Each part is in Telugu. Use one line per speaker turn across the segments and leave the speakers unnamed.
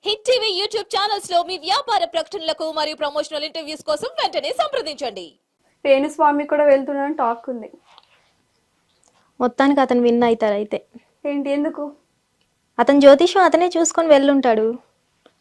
హిట్ టీవీ యూట్యూబ్ ఛానల్స్ లో మీ వ్యాపార ప్రకటనలకు మరియు ప్రమోషనల్ ఇంటర్వ్యూస్ కోసం వెంటనే సంప్రదించండి.
వేణుస్వామి కూడా వెళ్తున్నాడని టాక్ ఉంది.
మొత్తానికి అతను విన్ అవుతారు. అయితే
ఏంటి, ఎందుకు?
అతని జ్యోతిషం అతనే చూసుకొని వెళ్ళుంటాడు.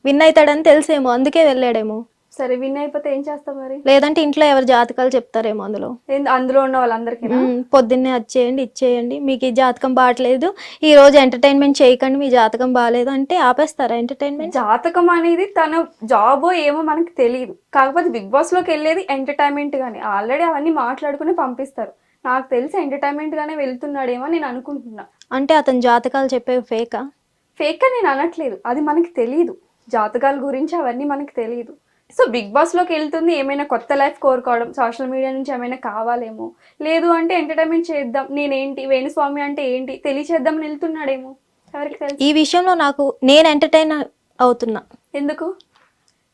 విన్ అవుతాడని తెలిసేమో, అందుకే వెళ్ళాడేమో.
సరే, విన్ అయిపోతే ఏం చేస్తావు మరి?
లేదంటే ఇంట్లో ఎవరు జాతకాలు చెప్తారేమో
అందులో ఉన్న వాళ్ళందరికీ
పొద్దున్నే వచ్చేయండి, ఇచ్చేయండి, మీకు ఈ జాతకం బాగలేదు, ఈ రోజు ఎంటర్టైన్మెంట్ చేయకండి, మీ జాతకం బాగాలేదు అంటే ఆపేస్తారా ఎంటర్టైన్మెంట్?
జాతకం అనేది తన జాబ్ ఏమో మనకు తెలియదు. కాకపోతే బిగ్ బాస్ లోకి వెళ్ళేది ఎంటర్టైన్మెంట్ గానే. ఆల్రెడీ అవన్నీ మాట్లాడుకుని పంపిస్తారు. నాకు తెలిసి ఎంటర్టైన్మెంట్ గానే వెళ్తున్నాడేమో నేను అనుకుంటున్నా.
అంటే అతను జాతకాలు చెప్పేవి ఫేకా?
ఫేక్ అని నేను అనట్లేదు, అది మనకి తెలియదు. జాతకాల గురించి అవన్నీ మనకి తెలియదు. సో బిగ్ బాస్ లోకి వెళ్తుంది ఏమైనా కొత్త లైఫ్ కోరుకోవడం, సోషల్ మీడియా నుంచి ఏమైనా కావాలేమో, లేదు అంటే ఎంటర్టైన్మెంట్ చేద్దాం, నేనేంటి, వేణుస్వామి అంటే ఏంటి తెలియచేద్దామని వెళ్తున్నాడేమో, ఎవరికి తెలుసు.
ఈ విషయంలో నేను ఎంటర్టైన్ అవుతున్నా.
ఎందుకు?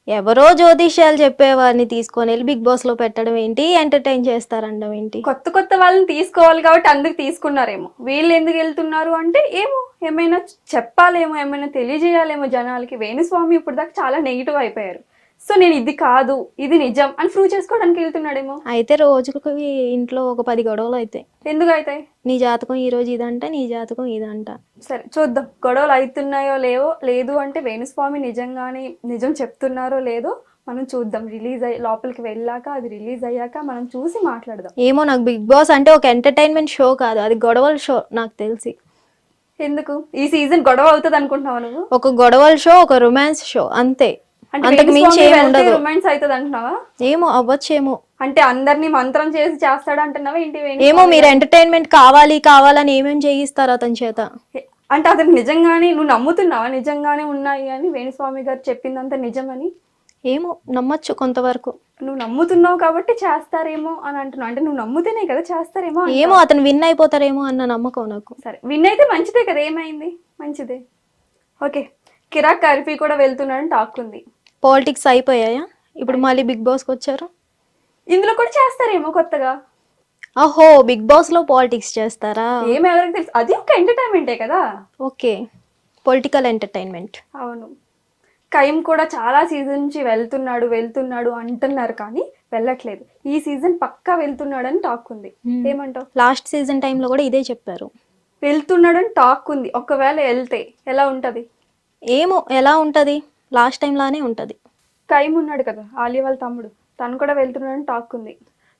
ఎవరో జ్యోతిష్యాలు చెప్పేవారిని తీసుకొని వెళ్ళి బిగ్ బాస్ లో పెట్టడం ఏంటి, ఎంటర్టైన్ చేస్తారనడం ఏంటి?
కొత్త కొత్త వాళ్ళని తీసుకోవాలి కాబట్టి అందుకు తీసుకున్నారేమో. వీళ్ళు ఎందుకు వెళ్తున్నారు అంటే ఏమో ఏమైనా చెప్పాలేమో, ఏమైనా తెలియజేయాలేమో జనాలకి. వేణుస్వామి ఇప్పుడు దాకా చాలా నెగిటివ్ అయిపోయారు. సో నేను ఇది కాదు, ఇది నిజం అని ప్రూవ్ చేసుకోవడానికి వెళ్తున్నాడేమో.
అయితే రోజుకి ఇంట్లో ఒక 10 గొడవలు అయితే.
ఎందుకు అవుతాయి?
నీ జాతకం ఈ రోజు ఇదంట, నీ జాతకం ఇదంట.
సరే చూద్దాం, గొడవలు అవుతున్నాయో లేవో. లేదు అంటే వేణుస్వామి నిజంగానే నిజం చెప్తున్నారో లేదో మనం చూద్దాం. రిలీజ్ అయ్యి లోపలికి వెళ్ళాక, అది రిలీజ్ అయ్యాక మనం చూసి మాట్లాడదాం.
ఏమో, నాకు బిగ్ బాస్ అంటే ఒక ఎంటర్టైన్మెంట్ షో కాదు, అది గొడవల షో నాకు తెలిసి.
ఎందుకు ఈ సీజన్ గొడవ అవుతుంది అనుకుంటున్నావు నువ్వు?
ఒక గొడవల షో, ఒక రొమాన్స్ షో, అంతే. అంతకు మించి ఏమి ఉండదు.
రొమాన్స్ అవుతుంది అంటున్నావా?
ఏమో, అవ్వచ్చేమో.
అంటే అందరినీ మంత్రం చేసి చేస్తాడు అంటున్నావా ఏంటి?
ఏమో, మీరు ఎంటర్టైన్మెంట్ కావాలని ఏమేమి చేయిస్తారు అతని చేత?
అంటే అతను నిజంగానే నువ్వు నమ్ముతున్నావా నిజంగానే ఉన్నాయి అని, వేణుస్వామి గారు చెప్పిందంత నిజమని?
ఏమో, నమ్మచ్చు కొంతవరకు.
నువ్వు నమ్ముతున్నావు కాబట్టి చేస్తారేమో అని అంటున్నావు. అంటే నువ్వు నమ్ముతేనే కదా చేస్తారేమో.
ఏమో, అతను విన్ అయిపోతారేమో అన్న నమ్మకం నాకు.
సరే, విన్ అయితే మంచిదే కదా, ఏమైంది, మంచిదే. ఓకే, కిరాక్ కర్ఫీ కూడా వెళ్తున్నాడని టాక్ ఉంది.
పాలిటిక్స్ అయిపోయాయా? ఇప్పుడు మళ్ళీ బిగ్ బాస్కి వచ్చారు.
ఇందులో కూడా చేస్తారేమో కొత్తగా.
అహో, బిగ్ బాస్ లో పాలిటిక్స్ చేస్తారా?
ఎవరికి తెలుసు, అది ఒక ఎంటర్టైన్మెంటే కదా.
Okay, political entertainment.
అవును. కైమ్ కూడా చాలా సీజన్ నుంచి వెళ్తున్నాడు అంటున్నారు కానీ వెళ్ళట్లేదు. ఈ సీజన్ పక్కా వెళ్తున్నాడని టాక్ ఉంది. ఏమంటావు?
లాస్ట్ సీజన్ టైంలో కూడా ఇదే చెప్పారు,
వెళ్తున్నాడని టాక్ ఉంది. ఒకవేళ వెళ్తే ఎలా ఉంటది?
ఏమో ఎలా ఉంటది, లాస్ట్ టైం లానే ఉంటది.
కైమ్ ఉన్నాడు కదా, ఆలియా వాళ్ళ తమ్ముడు, తను కూడా వెళ్తున్నాడని టాక్ ఉంది.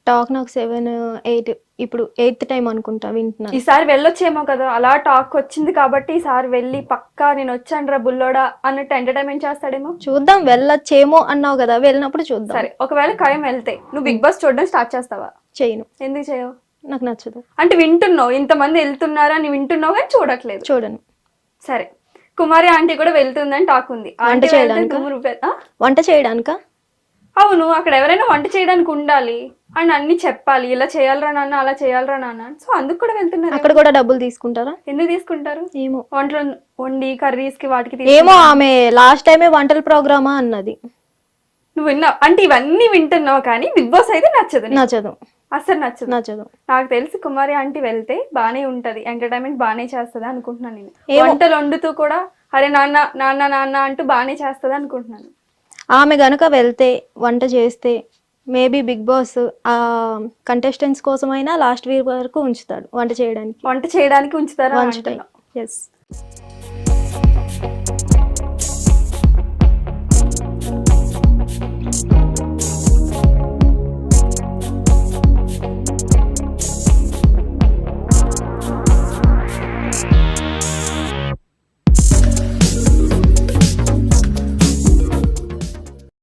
టాక్ నాకు 7, 8, ఇప్పుడు 8th టైం అనుకుంటా వింటున్నా.
ఈసారి వెళ్ళొచ్చేమో కదా, అలా టాక్ వచ్చింది కాబట్టి ఈసారి వెళ్ళి పక్కా నేను వచ్చాను రా బుల్లోడా అన్నట్టు ఎంటర్టైన్మెంట్ చేస్తాడేమో.
చూద్దాం, వెళ్ళొచ్చేమో అన్నావు కదా, వెళ్ళినప్పుడు చూద్దాం.
సరే, ఒకవేళ కైమ్ వెళ్తే నువ్వు బిగ్ బాస్ చూడడం స్టార్ట్ చేస్తావా?
చేయను.
ఎందుకు చేయవు?
నాకు నచ్చదు.
అంటే వింటున్నావు, ఇంతమంది వెళ్తున్నారా అని వింటున్నావు కానీ చూడట్లేదు.
చూడను.
సరే, కుమారి ఆంటీ కూడా వెళ్తుందని టాక్ ఉంది.
వంట చేయడానికా?
అవును, అక్కడ ఎవరైనా వంట చేయడానికి ఉండాలి అని అన్ని చెప్పాలి. ఇలా చేయాలరా నాన్న, అలా చేయాలరా నాన్న. సో అందుకు కూడా వెళ్తున్నారు.
అక్కడ కూడా డబ్బులు తీసుకుంటారా?
ఎందుకు తీసుకుంటారు?
ఏమో,
వంటలు వండి కర్రీస్ కి వాటికి.
ఏమో, ఆమె లాస్ట్ టైమే వంటల ప్రోగ్రామా అన్నది.
నువ్వు విన్నావు అంటే ఇవన్నీ వింటున్నావు కానీ బిగ్ బాస్ అయితే నచ్చదు. అసలు నచ్చదు. నాకు తెలిసి కుమారి ఆంటీ వెళ్తే బానే ఉంటది, ఎంటర్టైన్మెంట్ బానే చేస్తుంది అనుకుంటున్నాను నేను. వంటలు వండుతూ కూడా అరే నాన్న నాన్న నాన్న అంటూ బానే చేస్తుంది అనుకుంటున్నాను.
ఆమె గనుక వెళ్తే, వంట చేస్తే, మేబీ బిగ్ బాస్ ఆ కంటెస్టెంట్స్ కోసమైనా లాస్ట్ వీక్ వరకు ఉంచుతాడు వంట చేయడానికి.
ఉంచుతారా?
ఎస్.